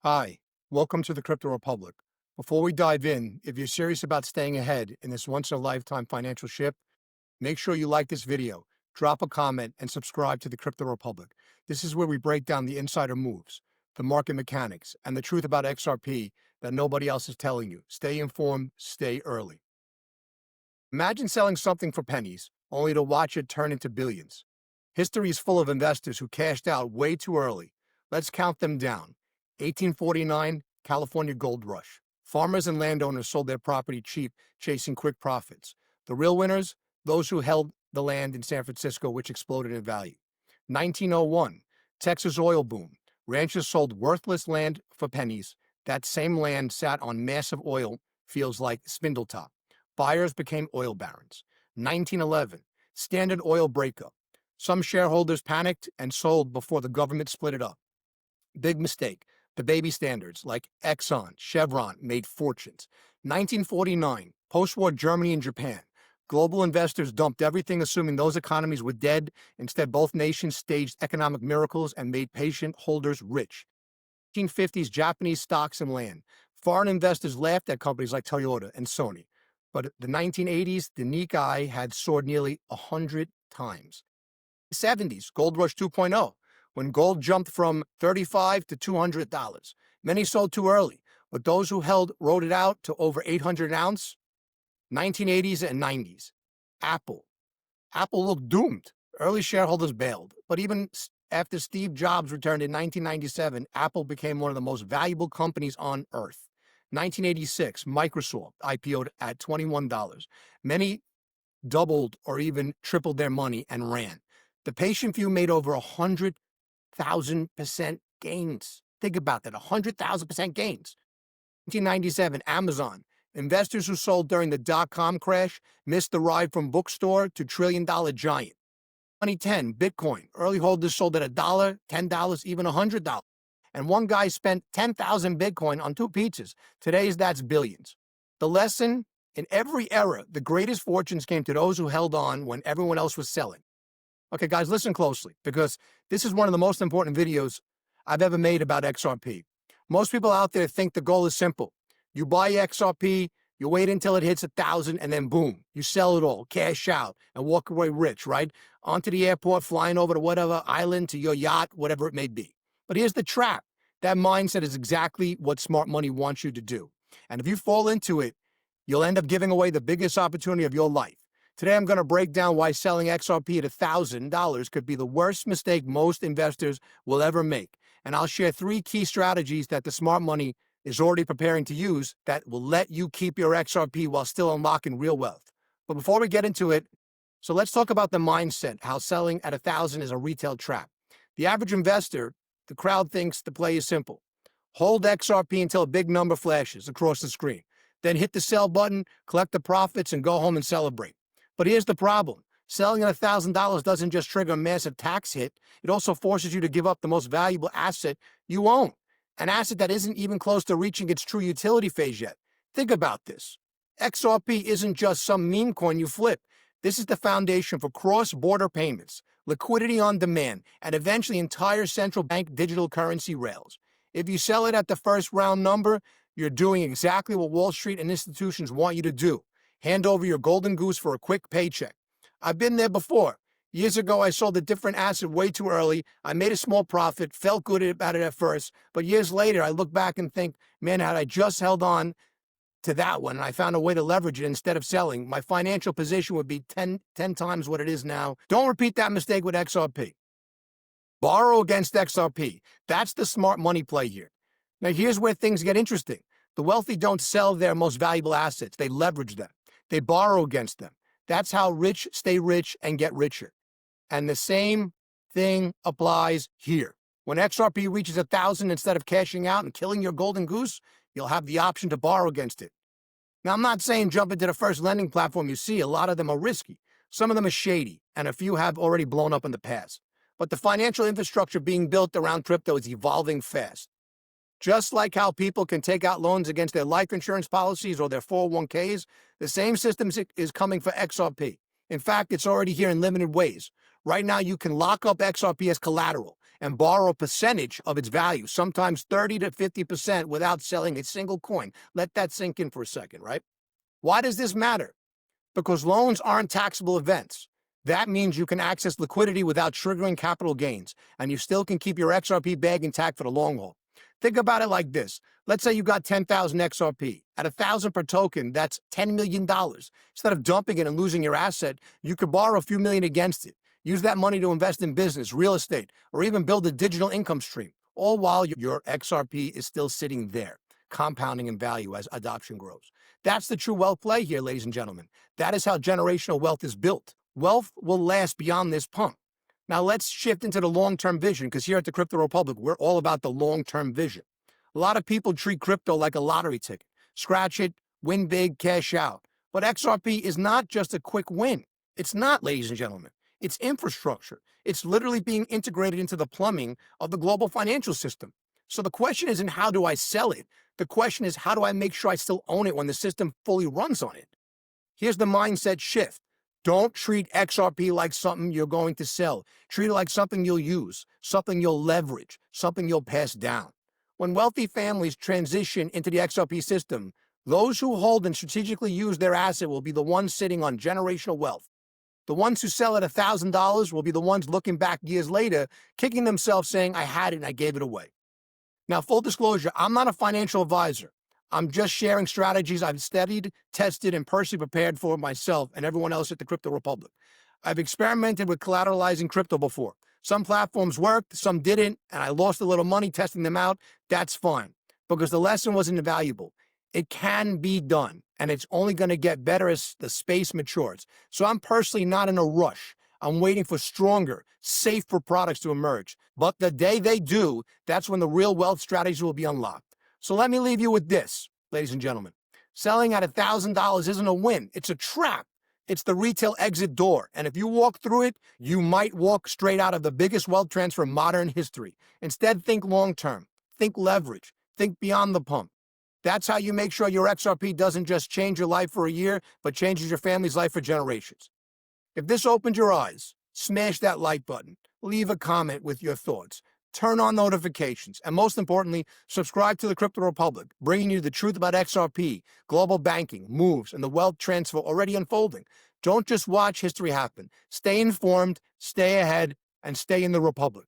Hi, welcome to the Crypto Republic. Before we dive in, if you're serious about staying ahead in this once-in-a-lifetime financial shift, make sure you like this video, drop a comment, and subscribe to the Crypto Republic. This is where we break down the insider moves, the market mechanics, and the truth about XRP that nobody else is telling you. Stay informed, stay early. Imagine selling something for pennies, only to watch it turn into billions. History is full of investors who cashed out way too early. Let's count them down. 1849, California gold rush. Farmers and landowners sold their property cheap, chasing quick profits. The real winners? Those who held the land in San Francisco, which exploded in value. 1901, Texas oil boom. Ranchers sold worthless land for pennies. That same land sat on massive oil fields like Spindletop. Buyers became oil barons. 1911, Standard Oil breakup. Some shareholders panicked and sold before the government split it up. Big mistake. The baby standards like Exxon, Chevron made fortunes. 1949, post-war Germany and Japan. Global investors dumped everything assuming those economies were dead. Instead, both nations staged economic miracles and made patient holders rich. 1950s Japanese stocks and land. Foreign investors laughed at companies like Toyota and Sony. But the 1980s, the Nikkei had soared nearly 100 times. 70s, gold rush 2.0, when gold jumped from $35 to $200. Many sold too early, but those who held rode it out to over 800 an ounce. 1980s and 90s, Apple. Apple looked doomed. Early shareholders bailed, but even after Steve Jobs returned in 1997, Apple became one of the most valuable companies on earth. 1986, Microsoft IPO'd at $21. Many doubled or even tripled their money and ran. The patient few made over 100,000% gains. Think about that, 100,000% gains. 1997, Amazon. Investors who sold during the dot-com crash missed the ride from bookstore to trillion-dollar giant. 2010, Bitcoin. Early holders sold at $1, $10, even $100. And one guy spent 10,000 Bitcoin on 2 pizzas. Today's that's billions. The lesson, in every era, the greatest fortunes came to those who held on when everyone else was selling. Okay, guys, listen closely, because this is one of the most important videos I've ever made about XRP. Most people out there think the goal is simple. You buy XRP, you wait until it hits 1,000, and then boom, you sell it all, cash out, and walk away rich, right? Onto the airport, flying over to whatever island, to your yacht, whatever it may be. But here's the trap. That mindset is exactly what smart money wants you to do. And if you fall into it, you'll end up giving away the biggest opportunity of your life. Today, I'm going to break down why selling XRP at $1,000 could be the worst mistake most investors will ever make. And I'll share 3 key strategies that the smart money is already preparing to use that will let you keep your XRP while still unlocking real wealth. But before we get into it, so let's talk about the mindset, how selling at 1,000 is a retail trap. The average investor, the crowd thinks the play is simple. Hold XRP until a big number flashes across the screen. Then hit the sell button, collect the profits, and go home and celebrate. But here's the problem. Selling at $1,000 doesn't just trigger a massive tax hit. It also forces you to give up the most valuable asset you own, an asset that isn't even close to reaching its true utility phase yet. Think about this. XRP isn't just some meme coin you flip. This is the foundation for cross-border payments, liquidity on demand, and eventually entire central bank digital currency rails. If you sell it at the first round number, you're doing exactly what Wall Street and institutions want you to do. Hand over your golden goose for a quick paycheck. I've been there before. Years ago, I sold a different asset way too early. I made a small profit, felt good about it at first, but years later, I look back and think, man, had I just held on to that one and I found a way to leverage it instead of selling, my financial position would be 10 times what it is now. Don't repeat that mistake with XRP. Borrow against XRP. That's the smart money play here. Now, here's where things get interesting. The wealthy don't sell their most valuable assets. They leverage them. They borrow against them. That's how rich stay rich and get richer. And the same thing applies here. When XRP reaches 1,000, instead of cashing out and killing your golden goose, you'll have the option to borrow against it. Now, I'm not saying jump into the first lending platform you see. A lot of them are risky. Some of them are shady, and a few have already blown up in the past. But the financial infrastructure being built around crypto is evolving fast. Just like how people can take out loans against their life insurance policies or their 401ks, the same system is coming for XRP. In fact, it's already here in limited ways. Right now, you can lock up XRP as collateral and borrow a percentage of its value, sometimes 30 to 50% without selling a single coin. Let that sink in for a second, right? Why does this matter? Because loans aren't taxable events. That means you can access liquidity without triggering capital gains, and you still can keep your XRP bag intact for the long haul. Think about it like this. Let's say you got 10,000 XRP. At 1,000 per token, that's $10 million. Instead of dumping it and losing your asset, you could borrow a few million against it. Use that money to invest in business, real estate, or even build a digital income stream, all while your XRP is still sitting there, compounding in value as adoption grows. That's the true wealth play here, ladies and gentlemen. That is how generational wealth is built. Wealth will last beyond this pump. Now let's shift into the long-term vision, because here at the Crypto Republic, we're all about the long-term vision. A lot of people treat crypto like a lottery ticket. Scratch it, win big, cash out. But XRP is not just a quick win. It's not, ladies and gentlemen. It's infrastructure. It's literally being integrated into the plumbing of the global financial system. So the question isn't how do I sell it? The question is how do I make sure I still own it when the system fully runs on it? Here's the mindset shift. Don't treat XRP like something you're going to sell. Treat it like something you'll use, something you'll leverage, something you'll pass down. When wealthy families transition into the XRP system, those who hold and strategically use their asset will be the ones sitting on generational wealth. The ones who sell at $1,000 will be the ones looking back years later, kicking themselves saying, I had it and I gave it away. Now, full disclosure, I'm not a financial advisor. I'm just sharing strategies I've studied, tested, and personally prepared for myself and everyone else at the Crypto Republic. I've experimented with collateralizing crypto before. Some platforms worked, some didn't, and I lost a little money testing them out. That's fine, because the lesson wasn't invaluable. It can be done, and it's only going to get better as the space matures. So I'm personally not in a rush. I'm waiting for stronger, safer products to emerge. But the day they do, that's when the real wealth strategies will be unlocked. So let me leave you with this, ladies and gentlemen. Selling at $1,000 isn't a win. It's a trap. It's the retail exit door. And if you walk through it, you might walk straight out of the biggest wealth transfer in modern history. Instead, think long-term. Think leverage. Think beyond the pump. That's how you make sure your XRP doesn't just change your life for a year, but changes your family's life for generations. If this opened your eyes, smash that like button. Leave a comment with your thoughts. Turn on notifications. And most importantly, subscribe to the Crypto Republic, bringing you the truth about XRP, global banking, moves, and the wealth transfer already unfolding. Don't just watch history happen. Stay informed, stay ahead, and stay in the Republic.